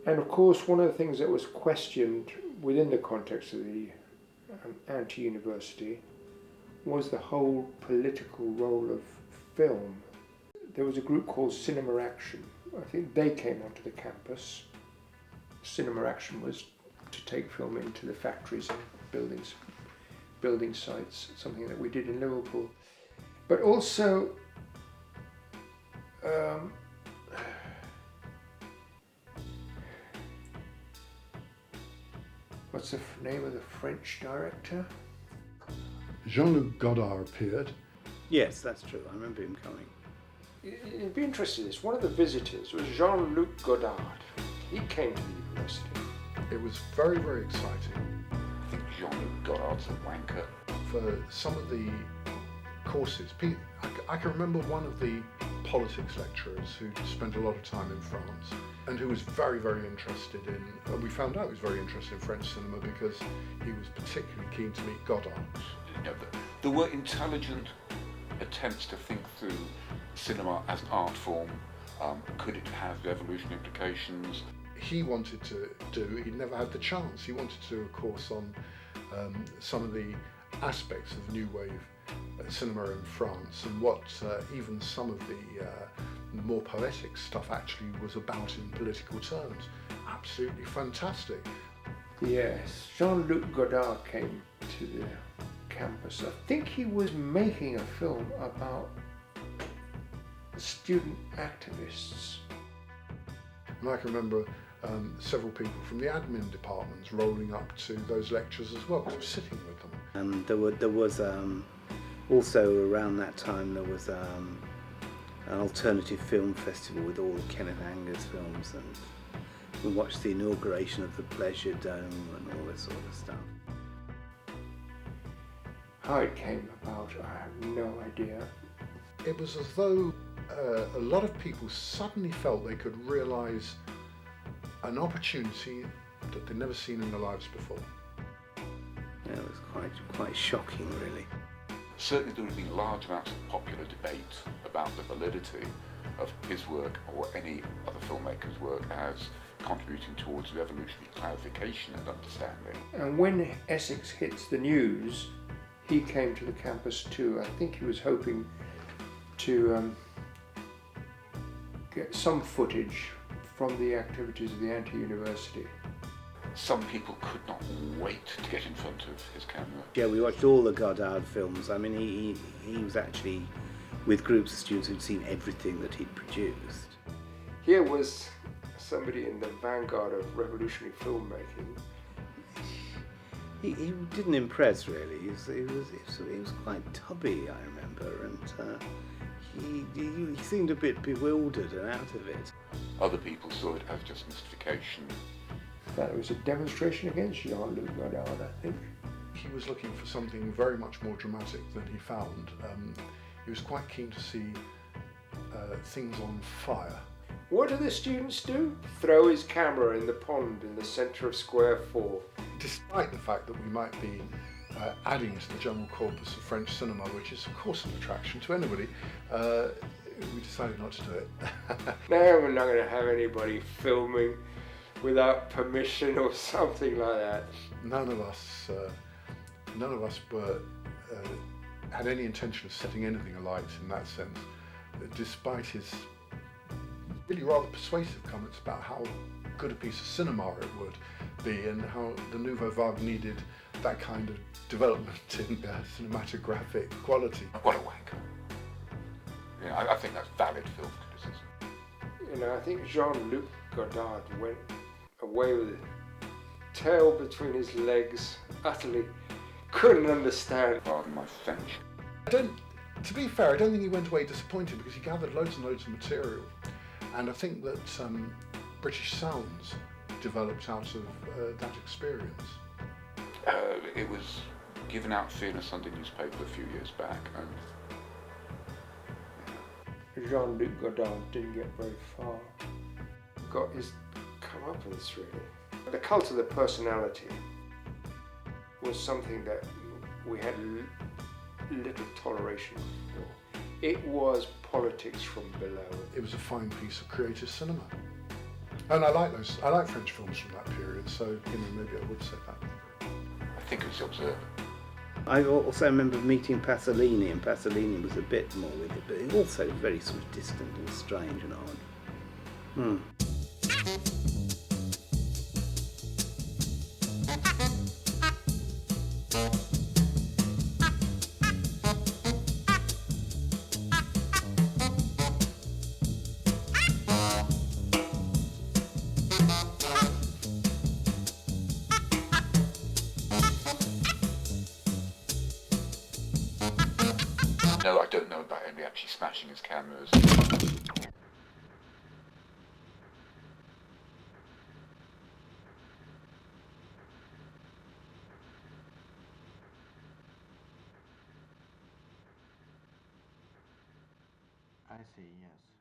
And of course, one of the things that was questioned within the context of the anti-university was the whole political role of film. There was a group called Cinema Action. I think they came onto the campus. Cinema Action was to take film into the factories and building sites, something that we did in Liverpool. But also, what's the name of the French director? Jean-Luc Godard appeared. Yes, that's true. I remember him coming. You'd be interested in this. One of the visitors was Jean-Luc Godard. He came to the university. It was very, very exciting. I think Jean-Luc Godard's a wanker. For some of the courses, I can remember one of the politics lecturers who spent a lot of time in France and who was very, very interested in, we found out he was very interested in French cinema because he was particularly keen to meet Godard. You know, there were intelligent attempts to think through cinema as an art form. Could it have revolutionary implications? He wanted to do, he never had the chance, he wanted to do a course on some of the aspects of New Wave cinema in France and what even some of the more poetic stuff actually was about in political terms. Absolutely fantastic. Yes, Jean-Luc Godard came to the campus. I think he was making a film about student activists. And I can remember several people from the admin departments rolling up to those lectures as well, because I was sitting with them. There was also around that time there was an alternative film festival with all Kenneth Anger's films, and we watched the inauguration of the Pleasure Dome and all this sort of stuff. How it came about, I have no idea. It was as though a lot of people suddenly felt they could realise an opportunity that they'd never seen in their lives before. Yeah, it was quite shocking, really. Certainly there would have been large amounts of popular debate about the validity of his work or any other filmmaker's work as contributing towards revolutionary clarification and understanding. And when Essex hits the news, he came to the campus too. I think he was hoping to get some footage from the activities of the anti-university. Some people could not wait to get in front of his camera. Yeah, we watched all the Godard films. I mean, he was actually with groups of students who'd seen everything that he'd produced. Here was somebody in the vanguard of revolutionary filmmaking. He didn't impress really. He was quite tubby, I remember, and he seemed a bit bewildered and out of it. Other people saw it as just mystification. That was a demonstration against Jean-Luc Godard, I think. He was looking for something very much more dramatic than he found. He was quite keen to see things on fire. What do the students do? Throw his camera in the pond in the centre of Square 4. Despite the fact that we might be adding to the general corpus of French cinema, which is of course an attraction to anybody, we decided not to do it. No, we're not going to have anybody filming without permission or something like that. None of us were had any intention of setting anything alight in that sense, despite his really rather persuasive comments about how good a piece of cinema it would be and how the Nouveau Vague needed that kind of development in cinematographic quality. What a wanker. You know, I think that's valid film criticism. You know, I think Jean-Luc Godard went away with it, tail between his legs, utterly couldn't understand. Pardon my French. To be fair, I don't think he went away disappointed because he gathered loads and loads of material, and I think that British Sounds developed out of that experience. It was given out free in a Sunday newspaper a few years back, and Jean-Luc Godard didn't get very far. Got his comeuppance, really. The cult of the personality was something that we had little toleration for. It was politics from below. It was a fine piece of creative cinema. And I like those. I like French films from that period. So maybe I would say that. I think it was The Observer. I also remember meeting Pasolini, and Pasolini was a bit more with it, but also very sort of distant and strange and odd. No, I don't know about him actually smashing his cameras. I see, yes.